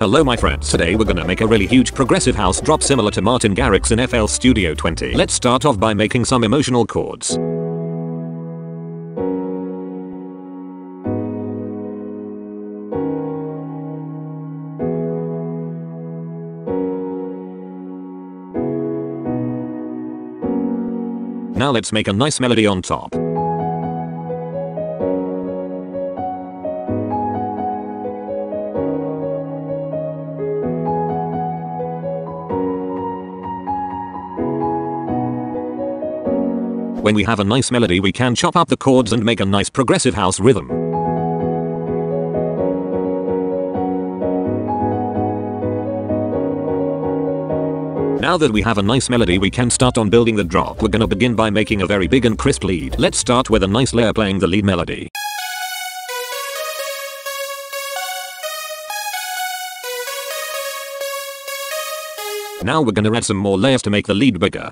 Hello my friends, today we're gonna make a really huge progressive house drop similar to Martin Garrix in FL Studio 20. Let's start off by making some emotional chords. Now let's make a nice melody on top. When we have a nice melody, we can chop up the chords and make a nice progressive house rhythm. Now that we have a nice melody, we can start on building the drop. We're gonna begin by making a very big and crisp lead. Let's start with a nice layer playing the lead melody. Now we're gonna add some more layers to make the lead bigger.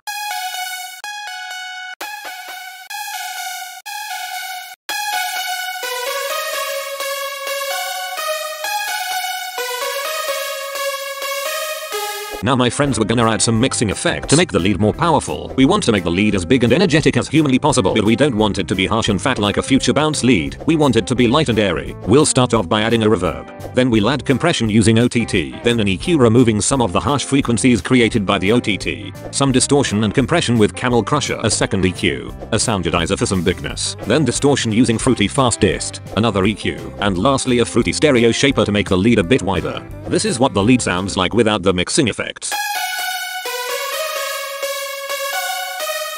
Now my friends, we're gonna add some mixing effects to make the lead more powerful. We want to make the lead as big and energetic as humanly possible, but we don't want it to be harsh and fat like a future bounce lead. We want it to be light and airy. We'll start off by adding a reverb. Then we'll add compression using OTT. Then an EQ removing some of the harsh frequencies created by the OTT. Some distortion and compression with Camel Crusher. A second EQ. A Soundgizer for some bigness. Then distortion using Fruity Fast Dist. Another EQ. And lastly a Fruity Stereo Shaper to make the lead a bit wider. This is what the lead sounds like without the mixing effect.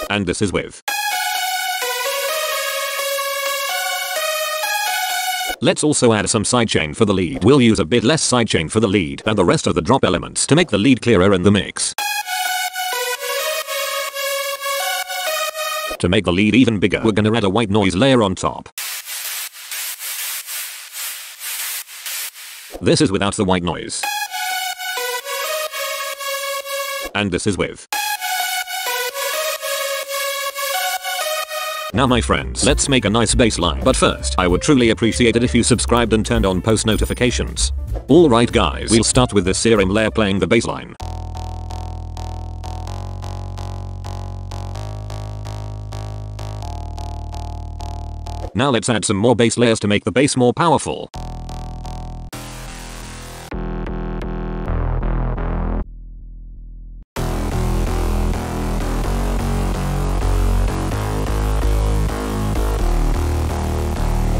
And this is with. Let's also add some sidechain for the lead. We'll use a bit less sidechain for the lead and the rest of the drop elements to make the lead clearer in the mix. To make the lead even bigger, we're gonna add a white noise layer on top. This is without the white noise. And this is with. Now my friends, let's make a nice bass line. But first, I would truly appreciate it if you subscribed and turned on post notifications. Alright guys, we'll start with the serum layer playing the bass line. Now let's add some more bass layers to make the bass more powerful.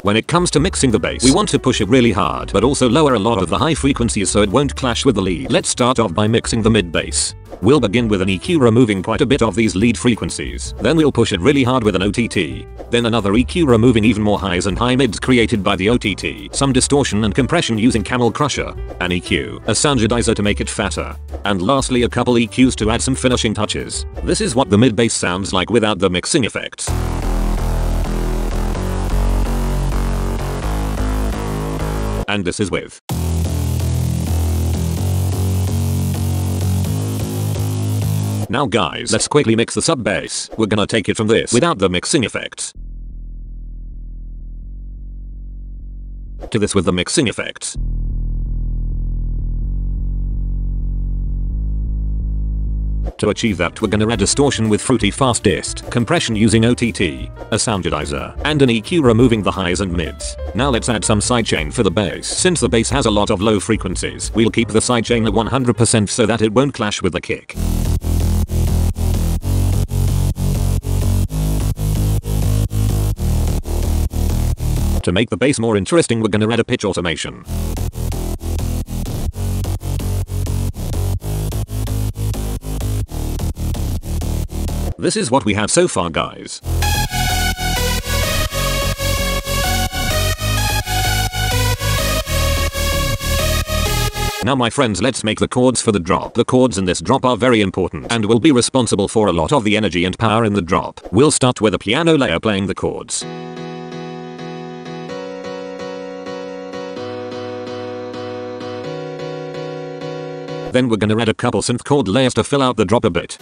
When it comes to mixing the bass, we want to push it really hard, but also lower a lot of the high frequencies so it won't clash with the lead. Let's start off by mixing the mid bass. We'll begin with an EQ removing quite a bit of these lead frequencies. Then we'll push it really hard with an OTT. Then another EQ removing even more highs and high mids created by the OTT. Some distortion and compression using Camel Crusher. An EQ. A Soundgizer to make it fatter. And lastly a couple EQs to add some finishing touches. This is what the mid bass sounds like without the mixing effects. And this is with. Now guys, let's quickly mix the sub bass. We're gonna take it from this without the mixing effects to this with the mixing effects. To achieve that, we're gonna add distortion with Fruity Fast Dist, compression using OTT, a Soundgizer, and an EQ removing the highs and mids. Now let's add some sidechain for the bass. Since the bass has a lot of low frequencies, we'll keep the sidechain at 100% so that it won't clash with the kick. To make the bass more interesting, we're gonna add a pitch automation. This is what we have so far guys. Now my friends, let's make the chords for the drop. The chords in this drop are very important and will be responsible for a lot of the energy and power in the drop. We'll start with a piano layer playing the chords. Then we're gonna add a couple synth chord layers to fill out the drop a bit.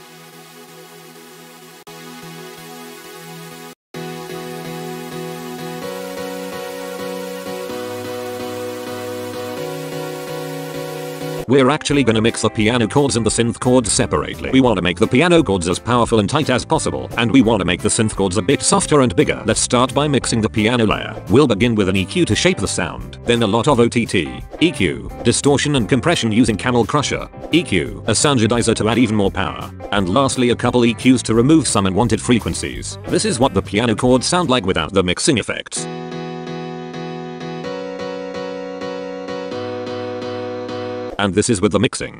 We're actually gonna mix the piano chords and the synth chords separately. We wanna make the piano chords as powerful and tight as possible, and we wanna make the synth chords a bit softer and bigger. Let's start by mixing the piano layer. We'll begin with an EQ to shape the sound, then a lot of OTT, EQ, distortion and compression using Camel Crusher, EQ, a soundizer to add even more power, and lastly a couple EQs to remove some unwanted frequencies. This is what the piano chords sound like without the mixing effects. And this is with the mixing.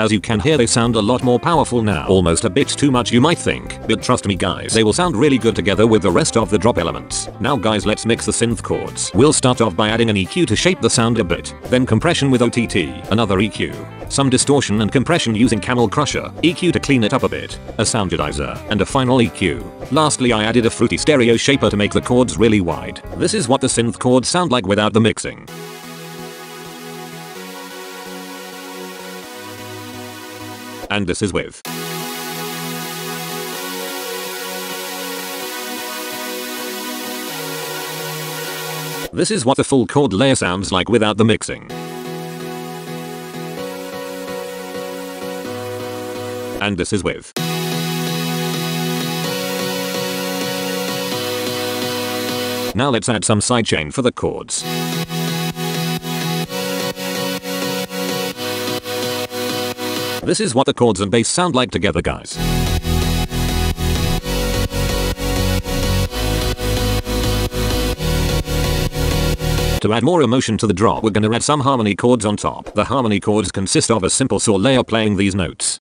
As you can hear, they sound a lot more powerful now. Almost a bit too much you might think, but trust me guys, they will sound really good together with the rest of the drop elements. Now guys, let's mix the synth chords. We'll start off by adding an EQ to shape the sound a bit, then compression with OTT, another EQ, some distortion and compression using Camel Crusher, EQ to clean it up a bit, a soundizer, and a final EQ. Lastly, I added a fruity stereo shaper to make the chords really wide. This is what the synth chords sound like without the mixing. And this is with. This is what the full chord layer sounds like without the mixing. And this is with. Now let's add some sidechain for the chords. This is what the chords and bass sound like together guys. To add more emotion to the drop, we're gonna add some harmony chords on top. The harmony chords consist of a simple saw layer playing these notes.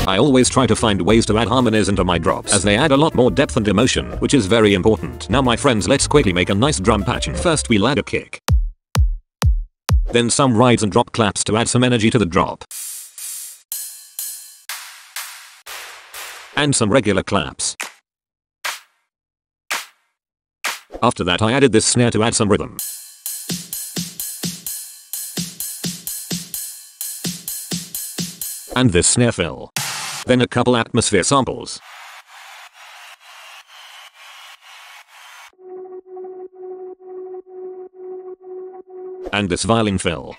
I always try to find ways to add harmonies into my drops as they add a lot more depth and emotion, which is very important. Now my friends, let's quickly make a nice drum patch. First we'll add a kick. Then some rides and drop claps to add some energy to the drop. And some regular claps. After that I added this snare to add some rhythm. And this snare fill. Then a couple atmosphere samples. And this violin fill.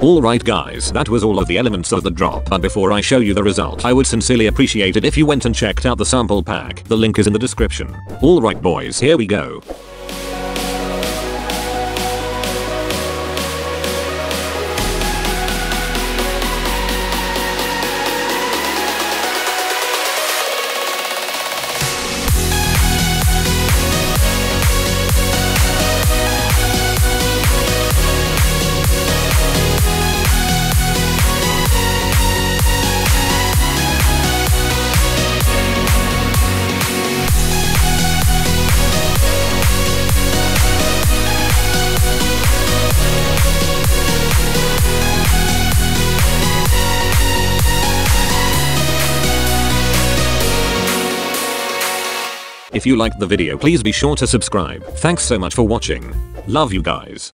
Alright guys, that was all of the elements of the drop, but before I show you the result, I would sincerely appreciate it if you went and checked out the sample pack. The link is in the description. Alright boys, here we go. If you liked the video, please be sure to subscribe. Thanks so much for watching. Love you guys.